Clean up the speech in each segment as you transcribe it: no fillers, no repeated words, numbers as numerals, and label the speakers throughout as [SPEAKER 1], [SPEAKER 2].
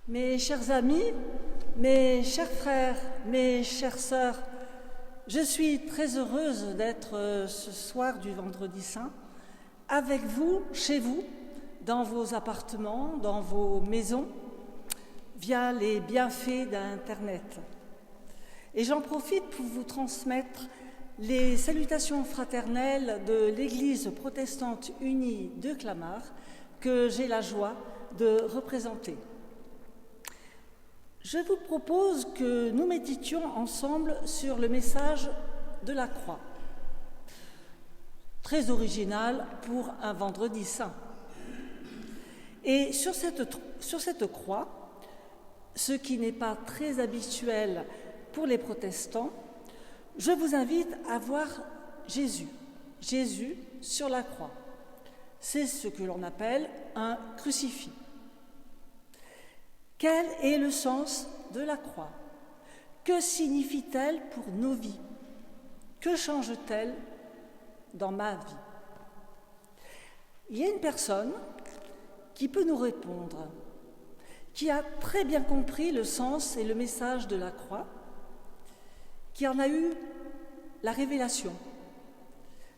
[SPEAKER 1] Mes chers amis, mes chers frères, mes chères sœurs, je suis très heureuse d'être ce soir du Vendredi Saint avec vous, chez vous, dans vos appartements, dans vos maisons, via les bienfaits d'Internet. Et j'en profite pour vous transmettre les salutations fraternelles de l'Église protestante unie de Clamart que j'ai la joie de représenter. Je vous propose que nous méditions ensemble sur le message de la croix. Très original pour un Vendredi Saint. Et sur cette croix, ce qui n'est pas très habituel pour les protestants, je vous invite à voir Jésus sur la croix. C'est ce que l'on appelle un crucifix. Quel est le sens de la croix? Que signifie-t-elle pour nos vies? Que change-t-elle dans ma vie? Il y a une personne qui peut nous répondre, qui a très bien compris le sens et le message de la croix, qui en a eu la révélation.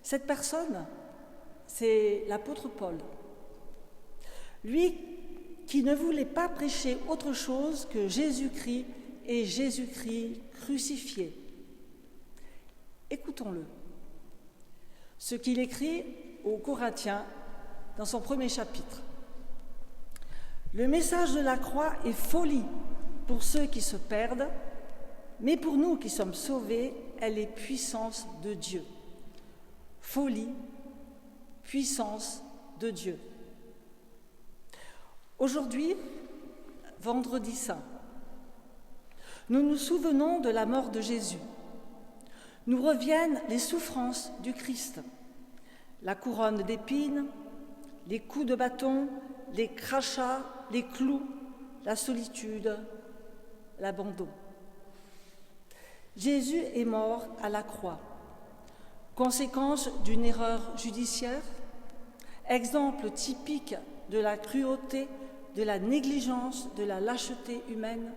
[SPEAKER 1] Cette personne, c'est l'apôtre Paul. Lui qui ne voulait pas prêcher autre chose que Jésus-Christ et Jésus-Christ crucifié. Écoutons-le. Ce qu'il écrit aux Corinthiens dans son premier chapitre. Le message de la croix est folie pour ceux qui se perdent, mais pour nous qui sommes sauvés, elle est puissance de Dieu. Folie, puissance de Dieu. Aujourd'hui, Vendredi Saint, nous nous souvenons de la mort de Jésus. Nous reviennent les souffrances du Christ, la couronne d'épines, les coups de bâton, les crachats, les clous, la solitude, l'abandon. Jésus est mort à la croix, conséquence d'une erreur judiciaire, exemple typique de la cruauté, de la négligence, de la lâcheté humaine,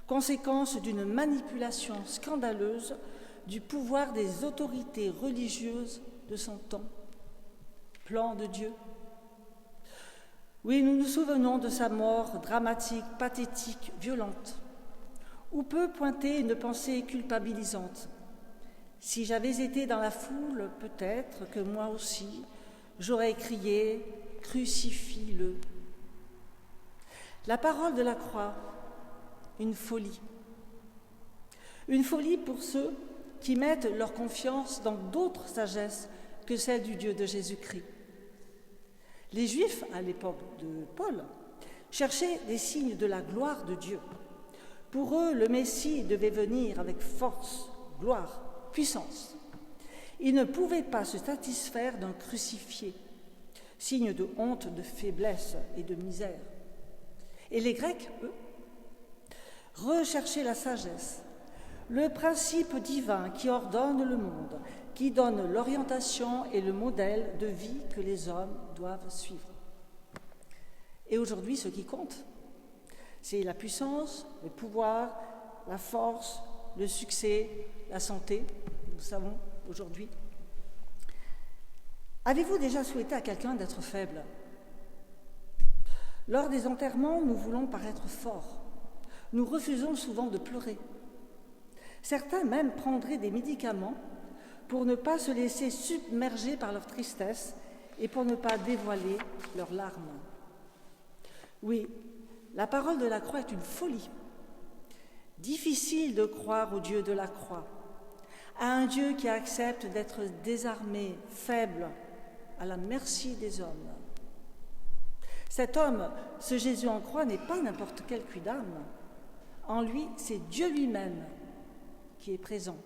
[SPEAKER 1] conséquence d'une manipulation scandaleuse du pouvoir des autorités religieuses de son temps, plan de Dieu. Oui, nous nous souvenons de sa mort dramatique, pathétique, violente, où peut pointer une pensée culpabilisante. Si j'avais été dans la foule, peut-être que moi aussi, j'aurais crié « Crucifie-le ». La parole de la croix, une folie. Une folie pour ceux qui mettent leur confiance dans d'autres sagesses que celle du Dieu de Jésus-Christ. Les Juifs, à l'époque de Paul, cherchaient des signes de la gloire de Dieu. Pour eux, le Messie devait venir avec force, gloire, puissance. Ils ne pouvaient pas se satisfaire d'un crucifié, signe de honte, de faiblesse et de misère. Et les Grecs, eux, recherchaient la sagesse, le principe divin qui ordonne le monde, qui donne l'orientation et le modèle de vie que les hommes doivent suivre. Et aujourd'hui, ce qui compte, c'est la puissance, le pouvoir, la force, le succès, la santé, nous savons aujourd'hui. Avez-vous déjà souhaité à quelqu'un d'être faible? Lors des enterrements, nous voulons paraître forts. Nous refusons souvent de pleurer. Certains même prendraient des médicaments pour ne pas se laisser submerger par leur tristesse et pour ne pas dévoiler leurs larmes. Oui, la parole de la croix est une folie. Difficile de croire au Dieu de la croix, à un Dieu qui accepte d'être désarmé, faible, à la merci des hommes. Cet homme, ce Jésus en croix, n'est pas n'importe quel quidam. En lui, c'est Dieu lui-même qui est présent.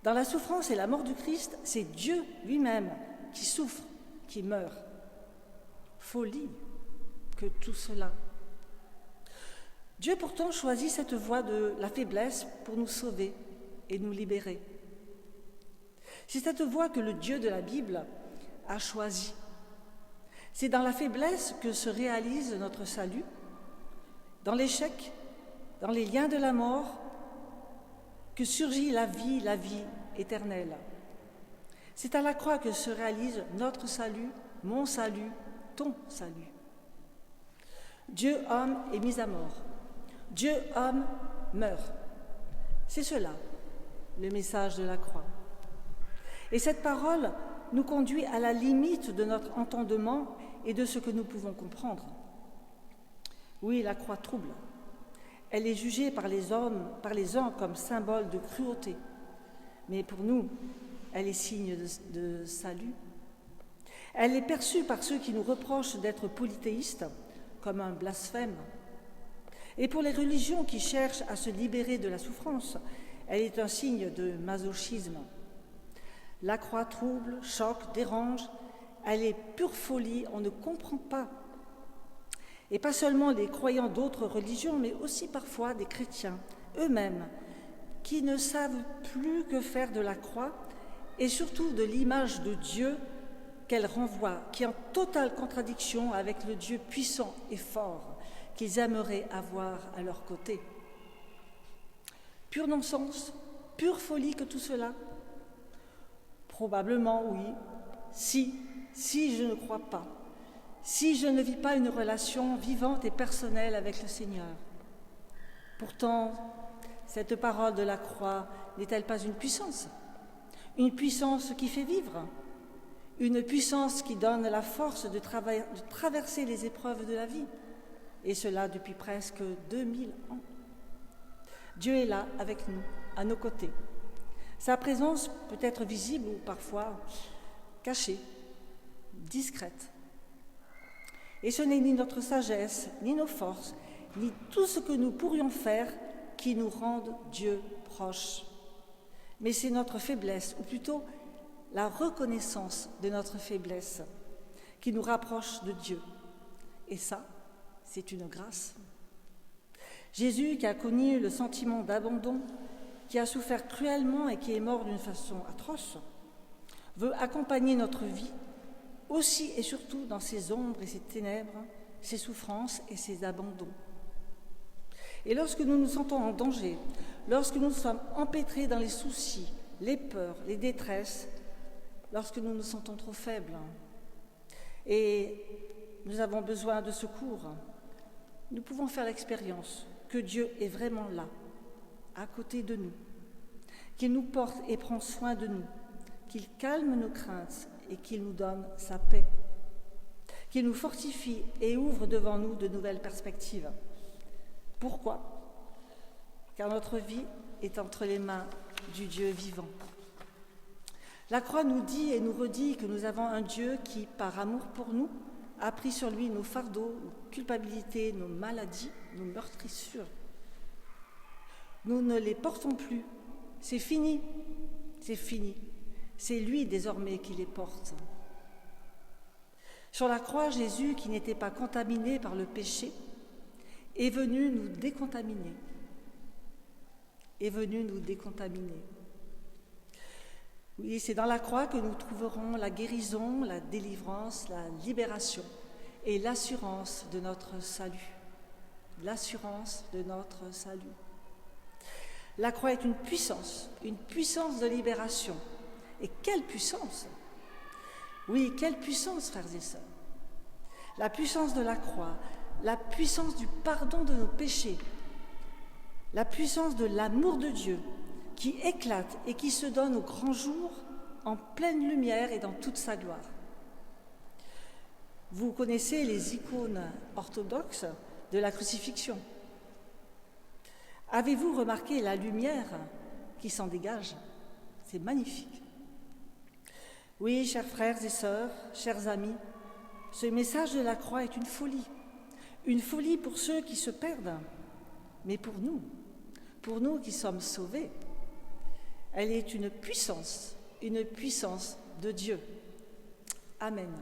[SPEAKER 1] Dans la souffrance et la mort du Christ, c'est Dieu lui-même qui souffre, qui meurt. Folie que tout cela. Dieu pourtant choisit cette voie de la faiblesse pour nous sauver et nous libérer. C'est cette voie que le Dieu de la Bible a choisie. C'est dans la faiblesse que se réalise notre salut, dans l'échec, dans les liens de la mort, que surgit la vie éternelle. C'est à la croix que se réalise notre salut, mon salut, ton salut. Dieu homme est mis à mort. Dieu homme meurt. C'est cela, le message de la croix. Et cette parole nous conduit à la limite de notre entendement et de ce que nous pouvons comprendre. Oui, la croix trouble. Elle est jugée par les uns comme symbole de cruauté. Mais pour nous, elle est signe de salut. Elle est perçue par ceux qui nous reprochent d'être polythéistes comme un blasphème. Et pour les religions qui cherchent à se libérer de la souffrance, elle est un signe de masochisme. La croix trouble, choque, dérange. Elle est pure folie, on ne comprend pas. Et pas seulement les croyants d'autres religions, mais aussi parfois des chrétiens eux-mêmes, qui ne savent plus que faire de la croix et surtout de l'image de Dieu qu'elle renvoie, qui est en totale contradiction avec le Dieu puissant et fort qu'ils aimeraient avoir à leur côté. Pur non-sens, pure folie que tout cela? Probablement oui, si je ne crois pas, si je ne vis pas une relation vivante et personnelle avec le Seigneur. Pourtant, cette parole de la croix n'est-elle pas une puissance? Une puissance qui fait vivre, une puissance qui donne la force de traverser les épreuves de la vie, et cela depuis presque 2000 ans. Dieu est là avec nous, à nos côtés. Sa présence peut être visible ou parfois cachée, discrète. Et ce n'est ni notre sagesse, ni nos forces, ni tout ce que nous pourrions faire qui nous rendent Dieu proche. Mais c'est notre faiblesse, ou plutôt la reconnaissance de notre faiblesse, qui nous rapproche de Dieu. Et ça, c'est une grâce. Jésus, qui a connu le sentiment d'abandon, qui a souffert cruellement et qui est mort d'une façon atroce, veut accompagner notre vie, aussi et surtout dans ses ombres et ses ténèbres, ses souffrances et ses abandons. Et lorsque nous nous sentons en danger, lorsque nous sommes empêtrés dans les soucis, les peurs, les détresses, lorsque nous nous sentons trop faibles et nous avons besoin de secours, nous pouvons faire l'expérience que Dieu est vraiment là, à côté de nous, qu'il nous porte et prend soin de nous, qu'il calme nos craintes et qu'il nous donne sa paix, qu'il nous fortifie et ouvre devant nous de nouvelles perspectives. Pourquoi? Car notre vie est entre les mains du Dieu vivant. La croix nous dit et nous redit que nous avons un Dieu qui, par amour pour nous, a pris sur lui nos fardeaux, nos culpabilités, nos maladies, nos meurtrissures. Nous ne les portons plus. C'est fini. C'est fini. C'est lui désormais qui les porte. Sur la croix, Jésus, qui n'était pas contaminé par le péché, est venu nous décontaminer. Est venu nous décontaminer. Oui, c'est dans la croix que nous trouverons la guérison, la délivrance, la libération et l'assurance de notre salut. L'assurance de notre salut. La croix est une puissance de libération. Et quelle puissance! Oui, quelle puissance, frères et sœurs! La puissance de la croix, la puissance du pardon de nos péchés, la puissance de l'amour de Dieu qui éclate et qui se donne au grand jour en pleine lumière et dans toute sa gloire. Vous connaissez les icônes orthodoxes de la crucifixion. Avez-vous remarqué la lumière qui s'en dégage? C'est magnifique. Oui, chers frères et sœurs, chers amis, ce message de la croix est une folie pour ceux qui se perdent, mais pour nous qui sommes sauvés, elle est une puissance de Dieu. Amen.